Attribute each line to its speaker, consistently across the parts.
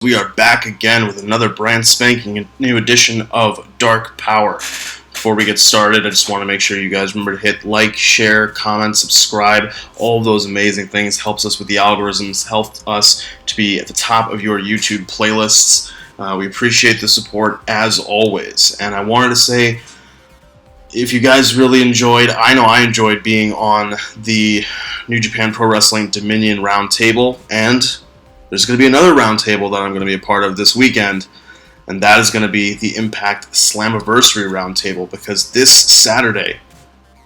Speaker 1: We are back again with another brand spanking new edition of Dark Power. Before we get started, I just want to make sure you guys remember to hit like, share, comment, subscribe. All of those amazing things helps us with the algorithms, helps us to be at the top of your YouTube playlists. We appreciate the support as always. And I wanted to say, if you guys really enjoyed, I know I enjoyed being on the New Japan Pro Wrestling Dominion Roundtable, and there's going to be another roundtable that I'm going to be a part of this weekend, and that is going to be the Impact Slammiversary roundtable, because this Saturday,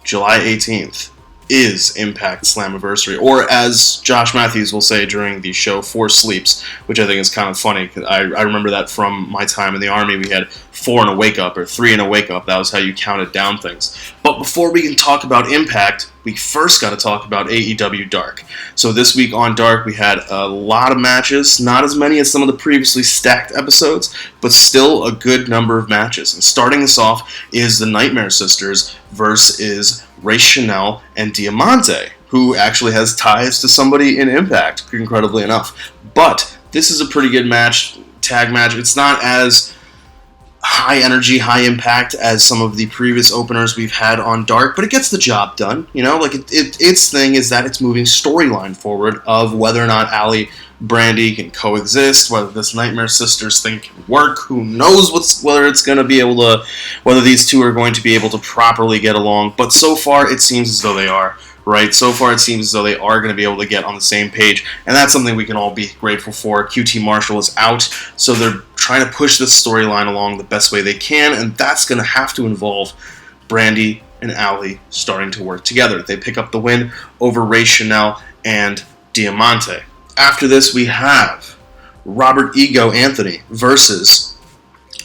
Speaker 1: July 18th, is Impact Slammiversary, or as Josh Matthews will say during the show, 4 sleeps, which I think is kind of funny. I remember that from my time in the Army. We had 4 and a wake-up, or 3 and a wake-up. That was how you counted down things. But before we can talk about Impact, we first got to talk about AEW Dark. So this week on Dark, we had a lot of matches, not as many as some of the previously stacked episodes, but still a good number of matches. And starting us off is the Nightmare Sisters versus Ray Chanel and Diamante, who actually has ties to somebody in Impact, incredibly enough. But this is a pretty good match, tag match. It's not as high energy, high impact as some of the previous openers we've had on Dark, but it gets the job done. You know, like its thing is that it's moving storyline forward of whether or not Allie Brandy can coexist, whether this Nightmare Sisters thing can work. Who knows whether it's going to be able to, whether these two are going to be able to properly get along. But so far, it seems as though they are. Right, so far it seems as though they are going to be able to get on the same page, and that's something we can all be grateful for. QT Marshall is out, so they're trying to push this storyline along the best way they can, and that's going to have to involve Brandy and Allie starting to work together. They pick up the win over Ray Chanel and Diamante. After this, we have Robert Ego Anthony versus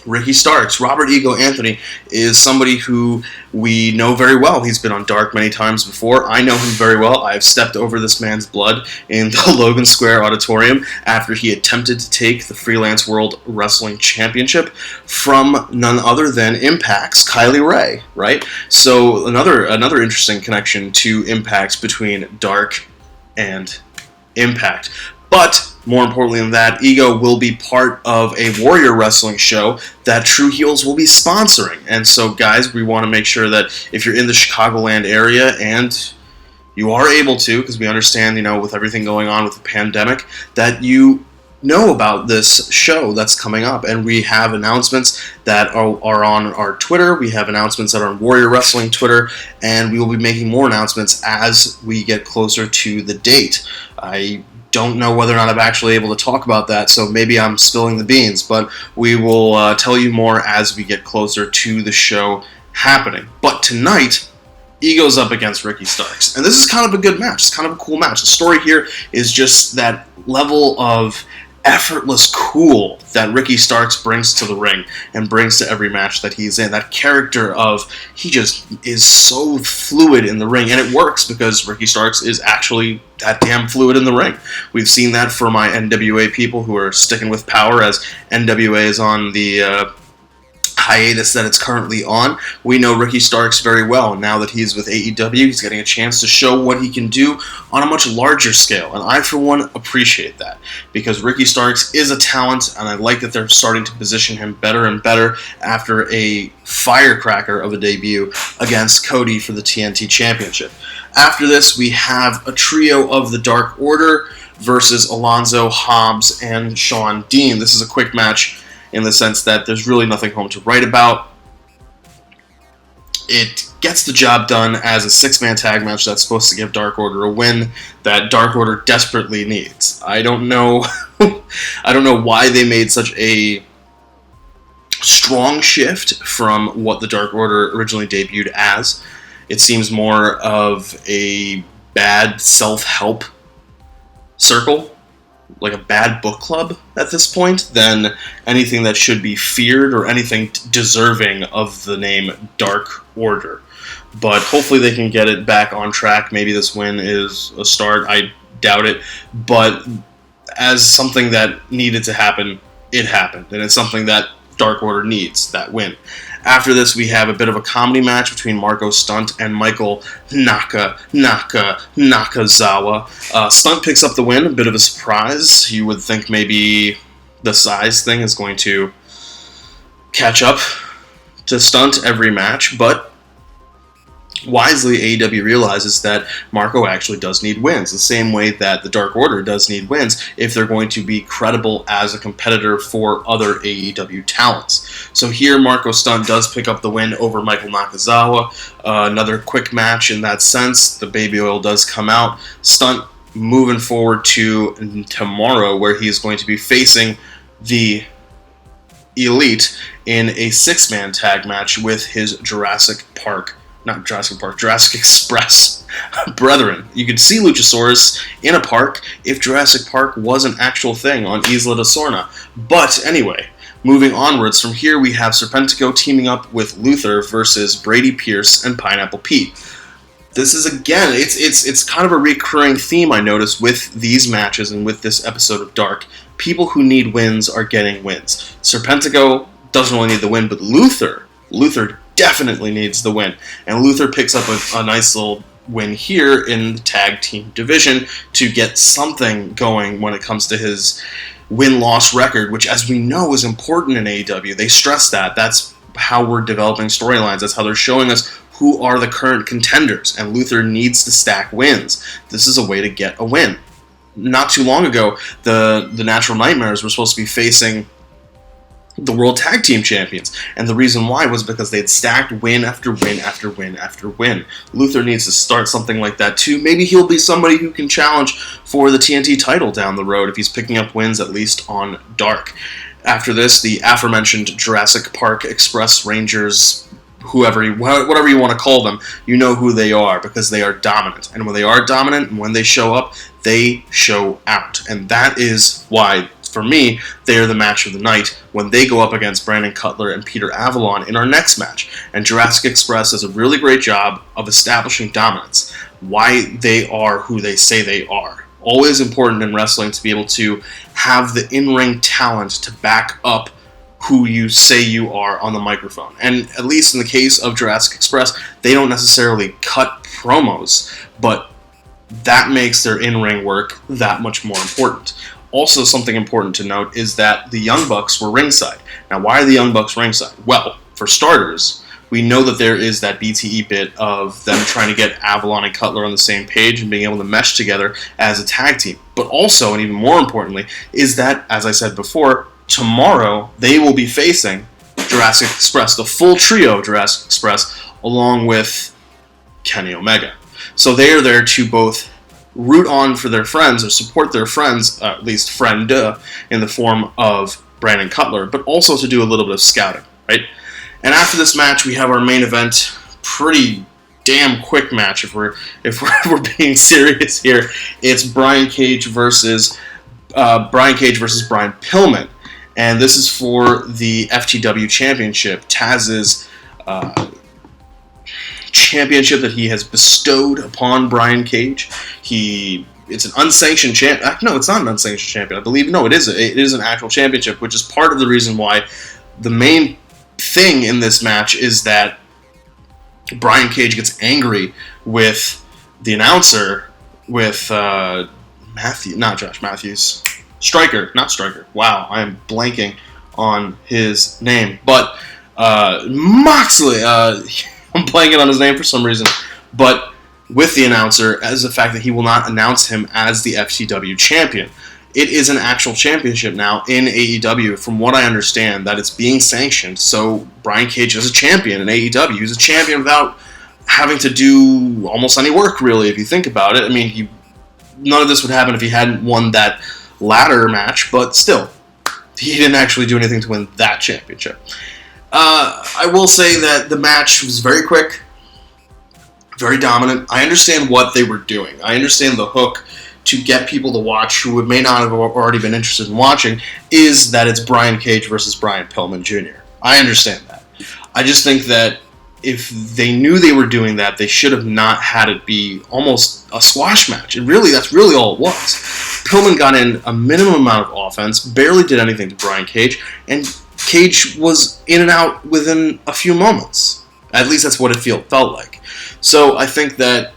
Speaker 1: Ricky Starks. Robert Ego Anthony is somebody who we know very well. He's been on Dark many times before. I know him very well. I've stepped over this man's blood in the Logan Square Auditorium after he attempted to take the Freelance World Wrestling Championship from none other than Impact's Kylie Ray, right? So another interesting connection to Impact between Dark and Impact. But more importantly than that, Ego will be part of a Warrior Wrestling show that True Heels will be sponsoring. And so, guys, we want to make sure that if you're in the Chicagoland area and you are able to, because we understand, you know, with everything going on with the pandemic, that you know about this show that's coming up. And we have announcements that are on our Twitter. We have announcements that are on Warrior Wrestling Twitter. And we will be making more announcements as we get closer to the date. I don't know whether or not I'm actually able to talk about that, so maybe I'm spilling the beans, but we will tell you more as we get closer to the show happening. But tonight, Ego's up against Ricky Starks, and this is kind of a good match. It's kind of a cool match. The story here is just that level of effortless cool that Ricky Starks brings to the ring and brings to every match that he's in. That character of, he just is so fluid in the ring, and it works because Ricky Starks is actually that damn fluid in the ring. We've seen that for my NWA people who are sticking with Powerrr as NWA is on the hiatus that it's currently on. We know Ricky Starks very well, and now that he's with AEW, he's getting a chance to show what he can do on a much larger scale, and I, for one, appreciate that, because Ricky Starks is a talent, and I like that they're starting to position him better and better after a firecracker of a debut against Cody for the TNT Championship. After this, we have a trio of the Dark Order versus Alonzo, Hobbs, and Sean Dean. This is a quick match in the sense that there's really nothing home to write about. It gets the job done as a 6-man tag match that's supposed to give Dark Order a win that Dark Order desperately needs. I don't know why they made such a strong shift from what the Dark Order originally debuted as. It seems more of a bad self-help circle, like a bad book club at this point, than anything that should be feared or anything deserving of the name Dark Order. But hopefully they can get it back on track. Maybe this win is a start. I doubt it. But as something that needed to happen, it happened. And it's something that Dark Order needs, that win. After this, we have a bit of a comedy match between Marco Stunt and Michael Nakazawa. Stunt picks up the win, a bit of a surprise. You would think maybe the size thing is going to catch up to Stunt every match, but wisely, AEW realizes that Marco actually does need wins, the same way that the Dark Order does need wins if they're going to be credible as a competitor for other AEW talents. So here, Marco Stunt does pick up the win over Michael Nakazawa. Another quick match in that sense. The baby oil does come out. Stunt moving forward to tomorrow, where he's going to be facing the Elite in a 6-man tag match with his Jurassic Express brethren. You could see Luchasaurus in a park if Jurassic Park was an actual thing on Isla de Sorna. But anyway, moving onwards, from here we have Serpentico teaming up with Luther versus Brady Pierce and Pineapple Pete. This is, again, it's kind of a recurring theme I notice with these matches and with this episode of Dark. People who need wins are getting wins. Serpentico doesn't really need the win, but Luther definitely needs the win. And Luther picks up a nice little win here in the tag team division to get something going when it comes to his win-loss record, which, as we know, is important in AEW. They stress that. That's how we're developing storylines. That's how they're showing us who are the current contenders, and Luther needs to stack wins. This is a way to get a win. Not too long ago, the Natural Nightmares were supposed to be facing the World Tag Team Champions, and the reason why was because they'd stacked win after win after win after win. Luther needs to start something like that too. Maybe he'll be somebody who can challenge for the TNT title down the road if he's picking up wins, at least on Dark. After this, the aforementioned Jurassic Park Express Rangers, whatever you want to call them, you know who they are, because they are dominant. And when they are dominant and when they show up, they show out. And that is why, for me, they are the match of the night when they go up against Brandon Cutler and Peter Avalon in our next match. And Jurassic Express does a really great job of establishing dominance, why they are who they say they are. Always important in wrestling to be able to have the in-ring talent to back up who you say you are on the microphone. And at least in the case of Jurassic Express, they don't necessarily cut promos, but that makes their in-ring work that much more important. Also, something important to note is that the Young Bucks were ringside. Now, why are the Young Bucks ringside? Well, for starters, we know that there is that BTE bit of them trying to get Avalon and Cutler on the same page and being able to mesh together as a tag team. But also, and even more importantly, is that, as I said before, tomorrow they will be facing Jurassic Express, the full trio of Jurassic Express, along with Kenny Omega. So they are there to both root on for their friends or support their friends, at least friend in the form of Brandon Cutler, but also to do a little bit of scouting, right? And after this match, we have our main event. Pretty damn quick match if we're being serious here. It's Brian Cage versus Brian Pillman, and this is for the FTW Championship, Taz's championship that he has bestowed upon Brian Cage. It's an unsanctioned champ. No, it's not an unsanctioned champion. I believe it is. It is an actual championship, which is part of the reason why the main thing in this match is that Brian Cage gets angry with the announcer, with Josh Matthews, Stryker. Wow, I am blanking on his name, but Moxley. I'm blanking on his name for some reason, but with the announcer as the fact that he will not announce him as the FTW champion. It is an actual championship now in AEW, from what I understand, that it's being sanctioned. So Brian Cage is a champion in AEW. He's a champion without having to do almost any work, really, if you think about it. I mean, none of this would happen if he hadn't won that ladder match, but still, he didn't actually do anything to win that championship. I will say that the match was very quick, very dominant. I understand what they were doing. I understand the hook to get people to watch who may not have already been interested in watching is that it's Brian Cage versus Brian Pillman Jr. I understand that. I just think that if they knew they were doing that, they should have not had it be almost a squash match. That's really all it was. Pillman got in a minimum amount of offense, barely did anything to Brian Cage, and Cage was in and out within a few moments. At least that's what it felt like. So I think that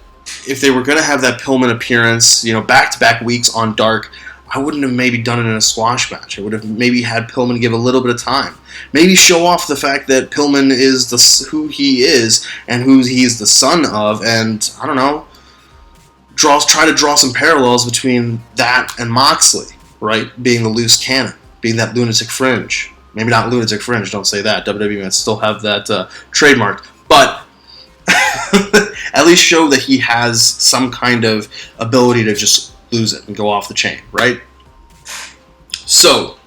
Speaker 1: if they were going to have that Pillman appearance, back-to-back weeks on Dark, I wouldn't have maybe done it in a squash match. I would have maybe had Pillman give a little bit of time. Maybe show off the fact that Pillman is who he is and who he's the son of, and, I don't know, try to draw some parallels between that and Moxley, right? Being the loose cannon, being that lunatic fringe. Maybe not lunatic fringe, don't say that. WWE might still have that trademarked. But at least show that he has some kind of ability to just lose it and go off the chain, right? So,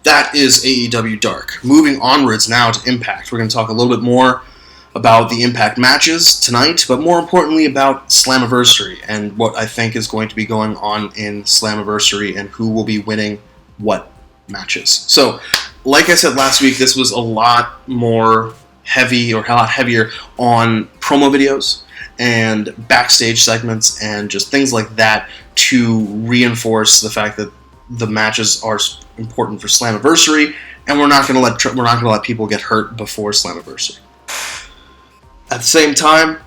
Speaker 1: that is AEW Dark. Moving onwards now to Impact. We're going to talk a little bit more about the Impact matches tonight, but more importantly about Slammiversary and what I think is going to be going on in Slammiversary and who will be winning what matches. So, like I said last week, this was a lot more heavy, or a lot heavier on promo videos and backstage segments and just things like that to reinforce the fact that the matches are important for Slammiversary, and we're not going to let people get hurt before Slammiversary. At the same time,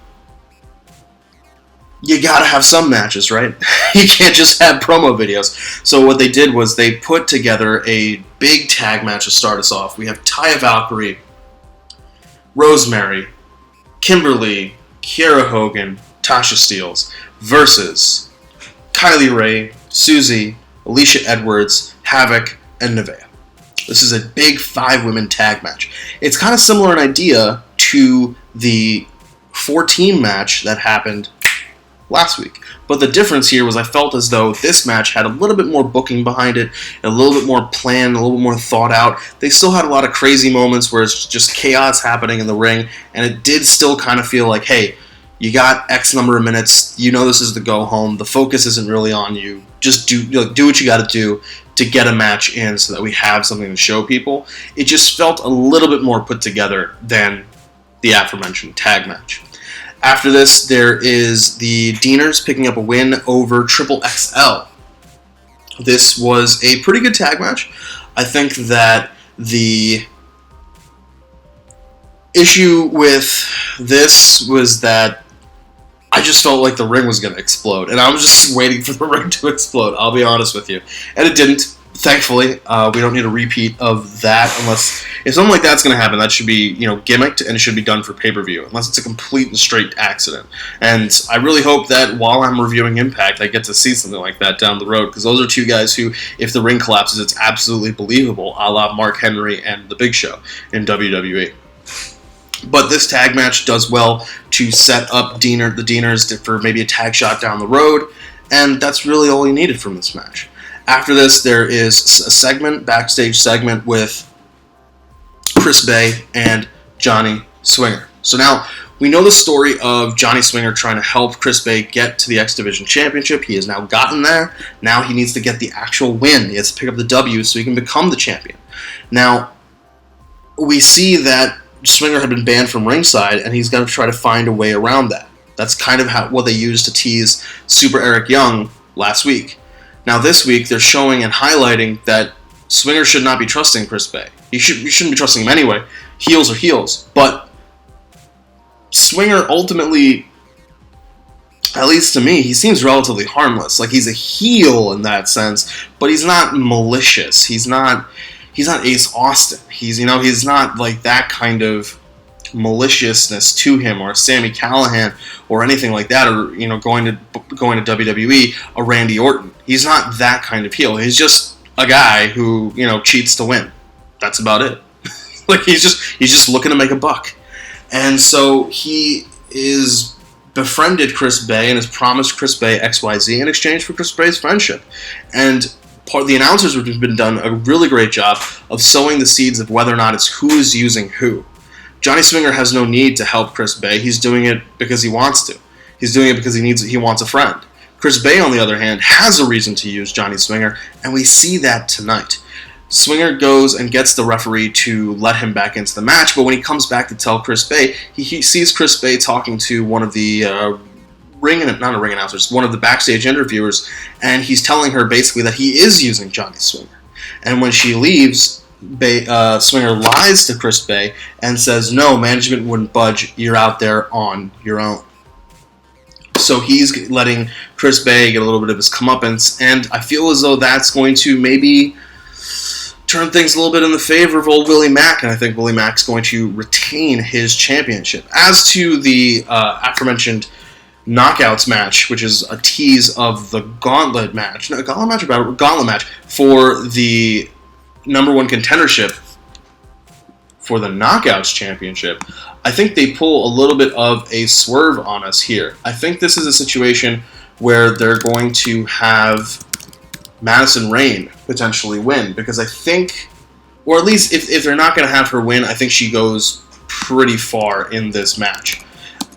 Speaker 1: you gotta have some matches, right? You can't just have promo videos. So what they did was they put together a big tag match to start us off. We have Taya Valkyrie, Rosemary, Kimberly, Kiera Hogan, Tasha Steelz versus Kylie Ray, Susie, Alicia Edwards, Havoc, and Nevaeh. This is a big 5-women tag match. It's kind of similar in idea to the 4-team match that happened last week. But the difference here was I felt as though this match had a little bit more booking behind it, a little bit more planned, a little bit more thought out. They still had a lot of crazy moments where it's just chaos happening in the ring, and it did still kind of feel like, hey, you got X number of minutes, you know this is the go home, the focus isn't really on you, just do what you got to do to get a match in so that we have something to show people. It just felt a little bit more put together than the aforementioned tag match. After this, there is the Deaners picking up a win over Triple XL. This was a pretty good tag match. I think that the issue with this was that I just felt like the ring was going to explode, and I was just waiting for the ring to explode, I'll be honest with you. And it didn't. Thankfully, we don't need a repeat of that unless, if something like that's going to happen, that should be, gimmicked and it should be done for pay-per-view, unless it's a complete and straight accident. And I really hope that while I'm reviewing Impact, I get to see something like that down the road, because those are two guys who, if the ring collapses, it's absolutely believable, a la Mark Henry and The Big Show in WWE. But this tag match does well to set up the Deaners for maybe a tag shot down the road, and that's really all you needed from this match. After this, there is a backstage segment with Chris Bay and Johnny Swinger. So now, we know the story of Johnny Swinger trying to help Chris Bay get to the X Division Championship. He has now gotten there. Now he needs to get the actual win. He has to pick up the W so he can become the champion. Now, we see that Swinger had been banned from ringside, and he's going to try to find a way around that. That's kind of what they used to tease Super Eric Young last week. Now this week, they're showing and highlighting that Swinger should not be trusting Chris Bay. You shouldn't be trusting him anyway. Heels are heels. But Swinger ultimately, at least to me, he seems relatively harmless. Like, he's a heel in that sense, but he's not malicious. He's not Ace Austin. He's not like that kind of maliciousness to him, or Sami Callihan, or anything like that, or going to WWE, a Randy Orton. He's not that kind of heel. He's just a guy who cheats to win. That's about it. Like, he's just looking to make a buck, and so he is befriended Chris Bay and has promised Chris Bay XYZ in exchange for Chris Bay's friendship. And the announcers have been done a really great job of sowing the seeds of whether or not it's who is using who. Johnny Swinger has no need to help Chris Bay. He's doing it because he wants to. He's doing it because he wants a friend. Chris Bay, on the other hand, has a reason to use Johnny Swinger, and we see that tonight. Swinger goes and gets the referee to let him back into the match, but when he comes back to tell Chris Bay, he sees Chris Bay talking to one of the one of the backstage interviewers, and he's telling her basically that he is using Johnny Swinger. And when she leaves, Swinger lies to Chris Bay and says, no, management wouldn't budge, you're out there on your own. So he's letting Chris Bay get a little bit of his comeuppance, and I feel as though that's going to maybe turn things a little bit in the favor of old Willie Mack, and I think Willie Mack's going to retain his championship. As to the aforementioned Knockouts match, which is a tease of the Gauntlet match, Gauntlet match for the number one contendership for the Knockouts Championship, I think they pull a little bit of a swerve on us here. I think this is a situation where they're going to have Madison Rayne potentially win, because I think, or at least if they're not going to have her win, I think she goes pretty far in this match.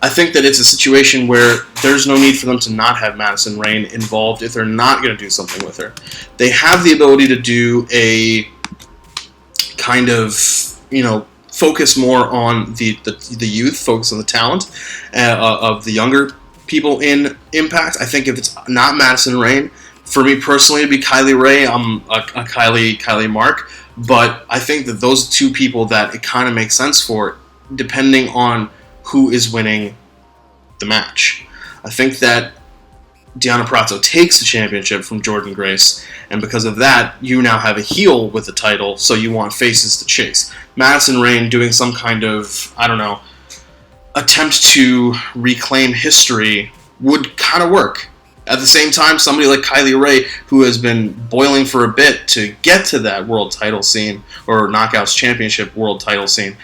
Speaker 1: I think that it's a situation where there's no need for them to not have Madison Rayne involved if they're not going to do something with her. They have the ability to do a kind of, focus more on the youth, focus on the talent of the younger people in Impact. I think if it's not Madison Rayne, for me personally, it'd be Kylie Ray. I'm a Kylie Mark, but I think that those two people that it kind of makes sense for, depending on who is winning the match. I think that Deonna Purrazzo takes the championship from Jordynne Grace, and because of that, you now have a heel with the title, so you want faces to chase. Madison Rayne doing some kind of, attempt to reclaim history would kind of work. At the same time, somebody like Kylie Ray, who has been boiling for a bit to get to that world title scene, or Knockouts Championship world title scene,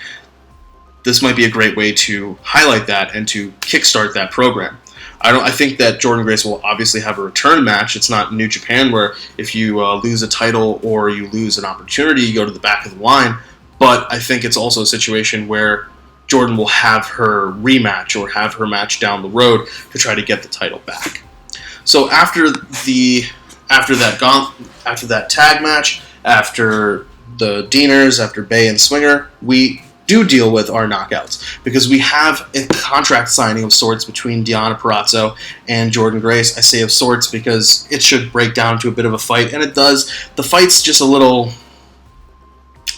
Speaker 1: this might be a great way to highlight that and to kickstart that program. I think that Jordynne Grace will obviously have a return match. It's not New Japan where if you lose a title or you lose an opportunity, you go to the back of the line. But I think it's also a situation where Jordynne will have her rematch or have her match down the road to try to get the title back. So after that tag match, after the Deaners, after Bay and Swinger, we do deal with our knockouts, because we have a contract signing of sorts between Deonna Purrazzo and Jordynne Grace. I say of sorts because it should break down to a bit of a fight, and it does. The fight's just a little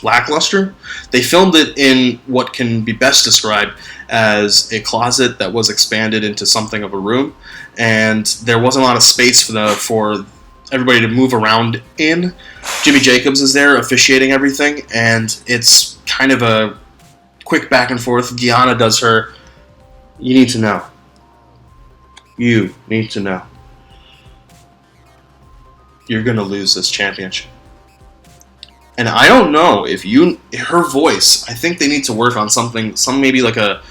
Speaker 1: lackluster. They filmed it in what can be best described as a closet that was expanded into something of a room, and there wasn't a lot of space for everybody to move around in. Jimmy Jacobs is there officiating everything, and it's kind of a quick back and forth. Deonna does her, you need to know. You need to know. You're going to lose this championship. And I don't know if her voice, I think they need to work on maybe like a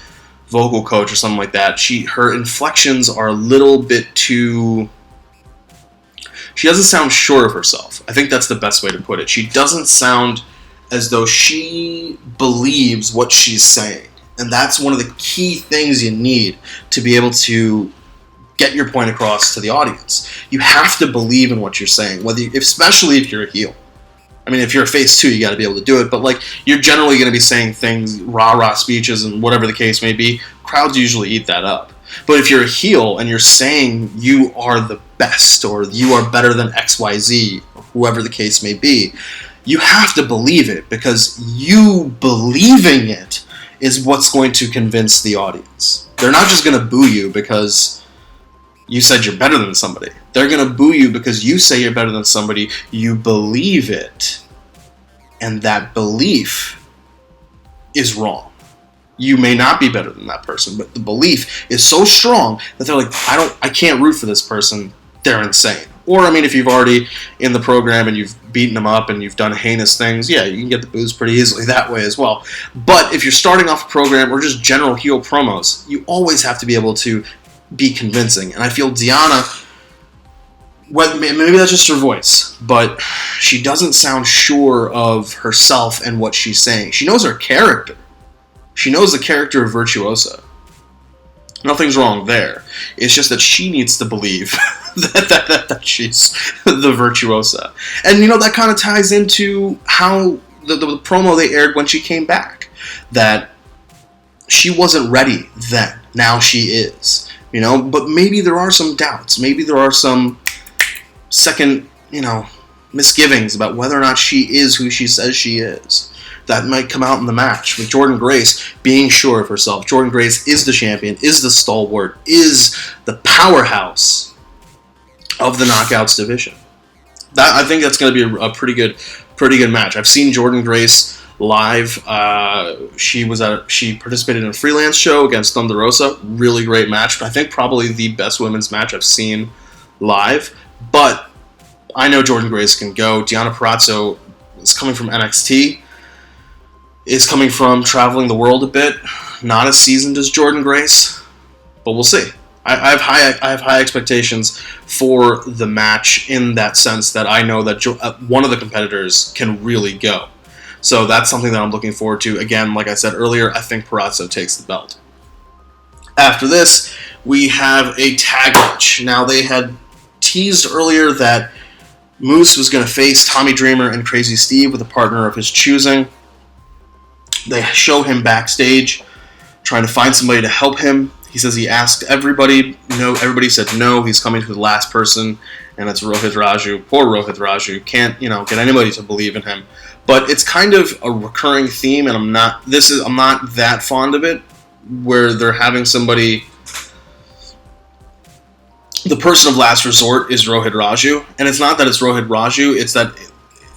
Speaker 1: vocal coach or something like that. Her inflections are a little bit too, she doesn't sound sure of herself. I think that's the best way to put it. She doesn't sound as though she believes what she's saying. And that's one of the key things you need to be able to get your point across to the audience. You have to believe in what you're saying, especially if you're a heel. I mean, if you're a face too, you got to be able to do it. But you're generally going to be saying things, rah-rah speeches, and whatever the case may be. Crowds usually eat that up. But if you're a heel and you're saying you are the best, or you are better than XYZ, or whoever the case may be, you have to believe it, because you believing it is what's going to convince the audience. They're not just going to boo you because you said you're better than somebody. They're going to boo you because you say you're better than somebody. You believe it, and that belief is wrong. You may not be better than that person, but the belief is so strong that they're like, I can't root for this person. They're insane. Or, if you've already in the program and you've beaten them up and you've done heinous things, yeah, you can get the boos pretty easily that way as well. But if you're starting off a program or just general heel promos, you always have to be able to be convincing. And I feel Deonna, maybe that's just her voice, but she doesn't sound sure of herself and what she's saying. She knows her character. She knows the character of Virtuosa. Nothing's wrong there. It's just that she needs to believe that she's the Virtuosa. And, that kind of ties into how the promo they aired when she came back. That she wasn't ready then. Now she is. But maybe there are some doubts. Maybe there are some second, misgivings about whether or not she is who she says she is. that might come out in the match, with Jordynne Grace being sure of herself. Jordynne Grace is the champion, is the stalwart, is the powerhouse of the Knockouts division. I think that's going to be a pretty good match. I've seen Jordynne Grace live. She participated in a freelance show against Thunder Rosa. Really great match. I think probably the best women's match I've seen live. But I know Jordynne Grace can go. Deonna Purrazzo is coming from NXT. Is coming from traveling the world a bit. Not as seasoned as Jordynne Grace, but we'll see. I have high expectations for the match in that sense that I know that one of the competitors can really go. So that's something that I'm looking forward to. Again, like I said earlier, I think Purrazzo takes the belt. After this, we have a tag match. Now, they had teased earlier that Moose was going to face Tommy Dreamer and Crazy Steve with a partner of his choosing. They show him backstage trying to find somebody to help him. He says he asked everybody. No, everybody said no. He's coming to the last person, and it's Rohit Raju. Poor Rohit Raju. Can't get anybody to believe in him. But it's kind of a recurring theme, and I'm not that fond of it, where they're having somebody. The person of last resort is Rohit Raju, and it's not that it's Rohit Raju. It's that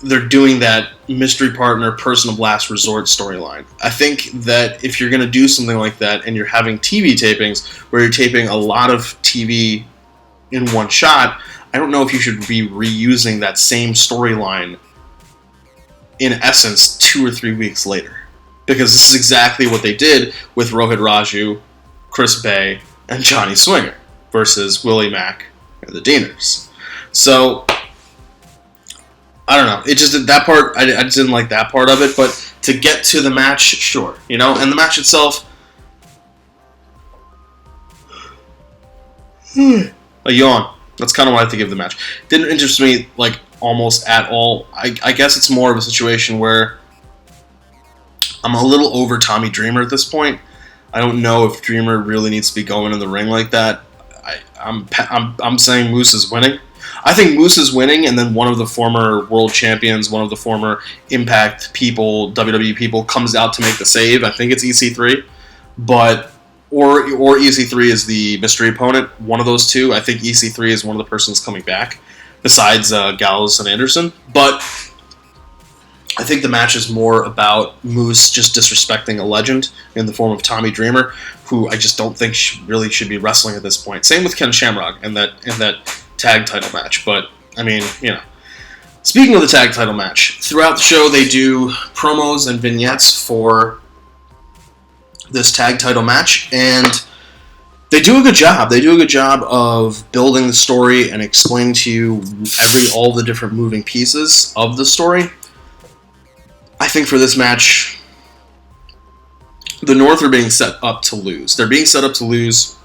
Speaker 1: they're doing that mystery partner, person of last resort storyline. I think that if you're going to do something like that and you're having TV tapings where you're taping a lot of TV in one shot, I don't know if you should be reusing that same storyline in essence 2 or 3 weeks later. Because this is exactly what they did with Rohit Raju, Chris Bay, and Johnny Swinger versus Willie Mack and the Deaners. So I don't know. It just that part. I just didn't like that part of it. But to get to the match, sure, and the match itself, a yawn. That's kind of what I think of the match. Didn't interest me like almost at all. I guess it's more of a situation where I'm a little over Tommy Dreamer at this point. I don't know if Dreamer really needs to be going in the ring like that. I'm saying Moose is winning. I think Moose is winning, and then one of the former world champions, one of the former Impact people, WWE people, comes out to make the save. I think it's EC3, or EC3 is the mystery opponent. One of those two. I think EC3 is one of the persons coming back, besides Gallows and Anderson. But I think the match is more about Moose just disrespecting a legend in the form of Tommy Dreamer, who I just don't think really should be wrestling at this point. Same with Ken Shamrock in that tag title match. But I mean, speaking of the tag title match, throughout the show they do promos and vignettes for this tag title match, and they do a good job. They do a good job of building the story and explaining to you all the different moving pieces of the story. I think for this match, the North are being set up to lose. They're being set up to lose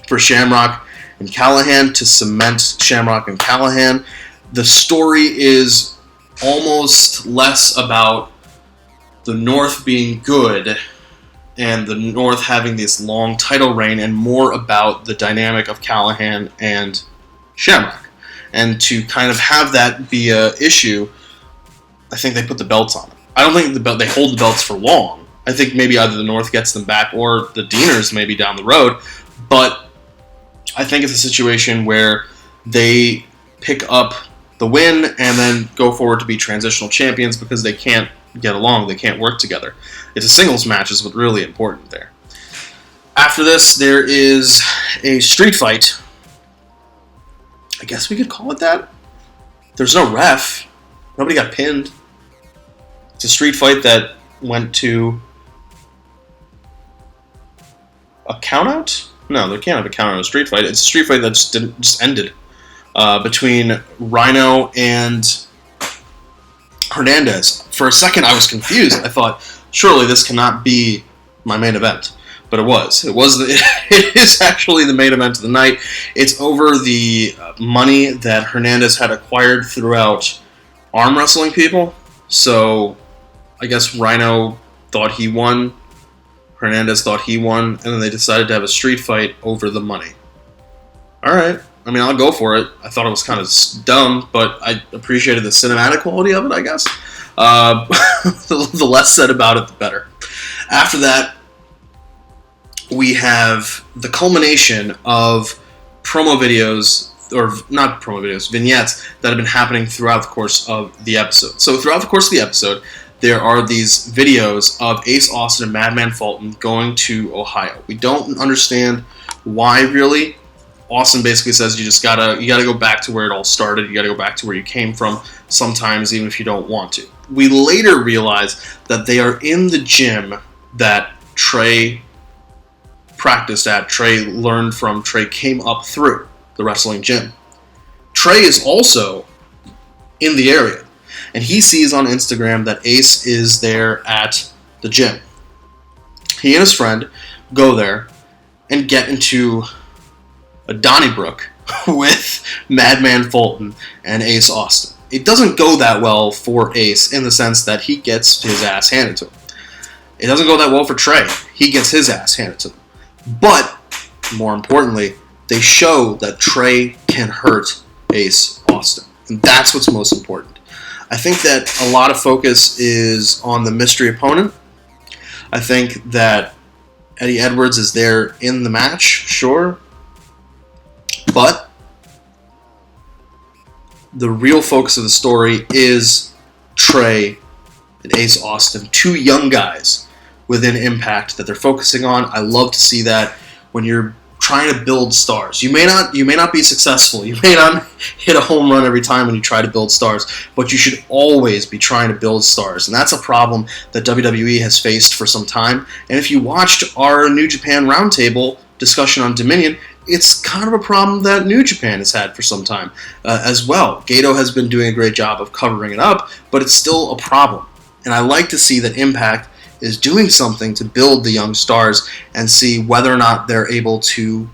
Speaker 1: for Shamrock and Callahan, to cement Shamrock and Callahan. The story is almost less about the North being good and the North having this long title reign, and more about the dynamic of Callahan and Shamrock. And to kind of have that be a issue, I think they put the belts on them. I don't think they hold the belts for long. I think maybe either the North gets them back or the Deaners maybe down the road. But I think it's a situation where they pick up the win and then go forward to be transitional champions because they can't get along. They can't work together. It's a singles match is what's really important there. After this, there is a street fight. I guess we could call it that. There's no ref. Nobody got pinned. It's a street fight that went to a countout? No, they can't have a countout in a street fight. It's a street fight that just ended between Rhino and Hernandez. For a second, I was confused. I thought, surely this cannot be my main event. But it was. It is actually the main event of the night. It's over the money that Hernandez had acquired throughout arm wrestling people. So I guess Rhino thought he won. Hernandez thought he won. And then they decided to have a street fight over the money. Alright. I mean, I'll go for it. I thought it was kind of dumb, but I appreciated the cinematic quality of it, I guess. The less said about it, the better. After that, we have the culmination of promo videos, or not promo videos, vignettes that have been happening throughout the course of the episode. So throughout the course of the episode, there are these videos of Ace Austin and Madman Fulton going to Ohio. We don't understand why, really. Austin basically says you gotta go back to where it all started. You gotta go back to where you came from sometimes, even if you don't want to. We later realize that they are in the gym that Trey practiced at, Trey learned from, Trey came up through the wrestling gym. Trey is also in the area, and he sees on Instagram that Ace is there at the gym. He and his friend go there and get into a Donnybrook with Madman Fulton and Ace Austin. It doesn't go that well for Ace in the sense that he gets his ass handed to him. It doesn't go that well for Trey. He gets his ass handed to him. But, more importantly, they show that Trey can hurt Ace Austin. And that's what's most important. I think that a lot of focus is on the mystery opponent. I think that Eddie Edwards is there in the match, sure. But the real focus of the story is Trey and Ace Austin, two young guys within Impact that they're focusing on. I love to see that when you're trying to build stars. You may not be successful. You may not hit a home run every time when you try to build stars, but you should always be trying to build stars. And that's a problem that WWE has faced for some time. And if you watched our New Japan Roundtable discussion on Dominion, it's kind of a problem that New Japan has had for some time as well. Gato has been doing a great job of covering it up, but it's still a problem. And I like to see that Impact is doing something to build the young stars and see whether or not they're able to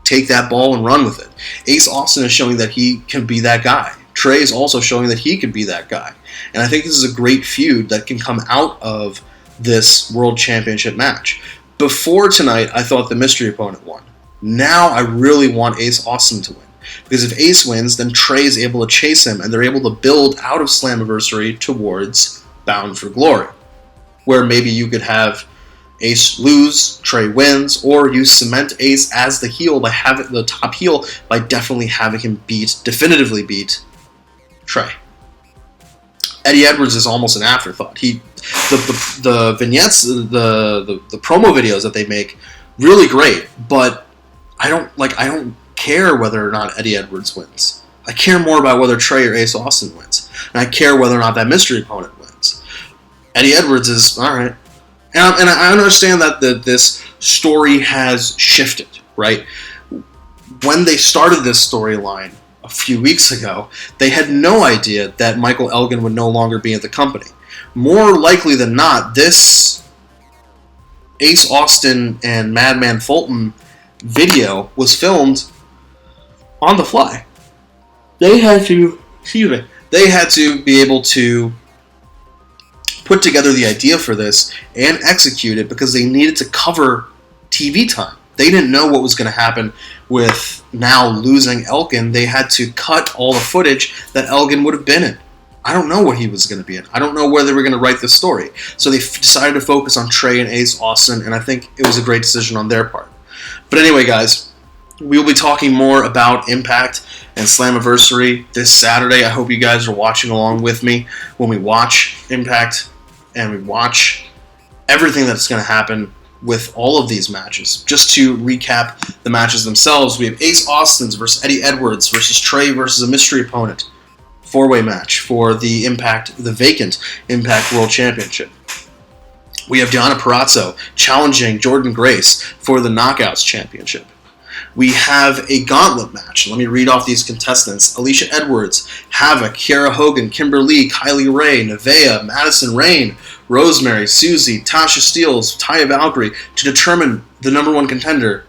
Speaker 1: take that ball and run with it. Ace Austin is showing that he can be that guy. Trey is also showing that he can be that guy. And I think this is a great feud that can come out of this World Championship match. Before tonight, I thought the mystery opponent won. Now I really want Ace Austin to win. Because if Ace wins, then Trey is able to chase him, and they're able to build out of Slammiversary towards Bound for Glory. Where maybe you could have Ace lose, Trey wins, or you cement Ace as the heel by having the top heel by definitely having him definitively beat Trey. Eddie Edwards is almost an afterthought. The vignettes, the promo videos that they make, really great, but I don't care whether or not Eddie Edwards wins. I care more about whether Trey or Ace Austin wins. And I care whether or not that mystery opponent wins. Eddie Edwards is, alright. And I understand that this story has shifted, right? When they started this storyline a few weeks ago, they had no idea that Michael Elgin would no longer be at the company. More likely than not, this Ace Austin and Madman Fulton video was filmed on the fly. They had to be able to put together the idea for this and execute it because they needed to cover TV time. They didn't know what was going to happen with now losing Elgin. They had to cut all the footage that Elgin would have been in. I don't know what he was going to be in. I don't know where they were going to write this story. So they decided to focus on Trey and Ace Austin, and I think it was a great decision on their part. But anyway, guys, we will be talking more about Impact and Slammiversary this Saturday. I hope you guys are watching along with me when we watch Impact and we watch everything that's going to happen with all of these matches. Just to recap the matches themselves, we have Ace Austin's versus Eddie Edwards versus Trey versus a mystery opponent. Four-way match for the vacant Impact World Championship. We have Deonna Purrazzo challenging Jordynne Grace for the Knockouts Championship. We have a gauntlet match. Let me read off these contestants. Alicia Edwards, Havoc, Kiera Hogan, Kimber Lee, Kylie Ray, Nevaeh, Madison Rayne, Rosemary, Susie, Tasha Steelz, Taya Valkyrie to determine the number one contender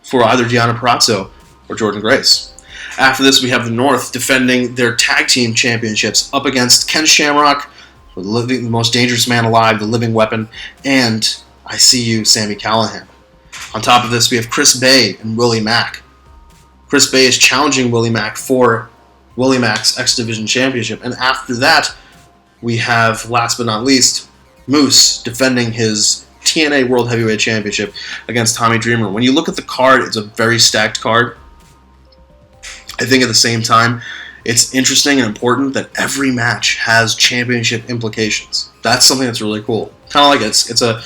Speaker 1: for either Deonna Purrazzo or Jordynne Grace. After this, we have the North defending their tag team championships up against Ken Shamrock, the most dangerous man alive, the living weapon, and I See You, Sami Callihan. On top of this, we have Chris Bay and Willie Mack Chris Bay is challenging Willie Mack for Willie Mack's X Division Championship. And after that, we have, last but not least, Moose defending his TNA World Heavyweight Championship against Tommy Dreamer. When you look at the card, it's a very stacked card. I think at the same time, it's interesting and important that every match has championship implications. That's something that's really cool. Kind of like it's a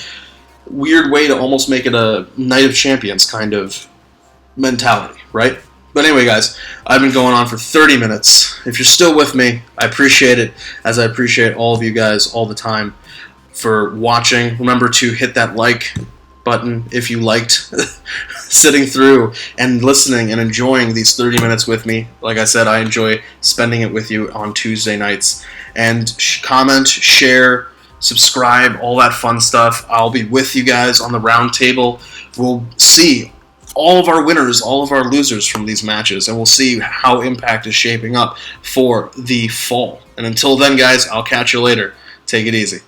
Speaker 1: weird way to almost make it a Night of Champions kind of mentality, right? But anyway, guys, I've been going on for 30 minutes. If you're still with me, I appreciate it, as I appreciate all of you guys all the time for watching. Remember to hit that like button if you liked sitting through and listening and enjoying these 30 minutes with me. Like I said, I enjoy spending it with you on Tuesday nights. And comment, share, subscribe, all that fun stuff. I'll be with you guys on the round table. We'll see all of our winners, all of our losers from these matches, and we'll see how Impact is shaping up for the fall. And until then, guys, I'll catch you later. Take it easy.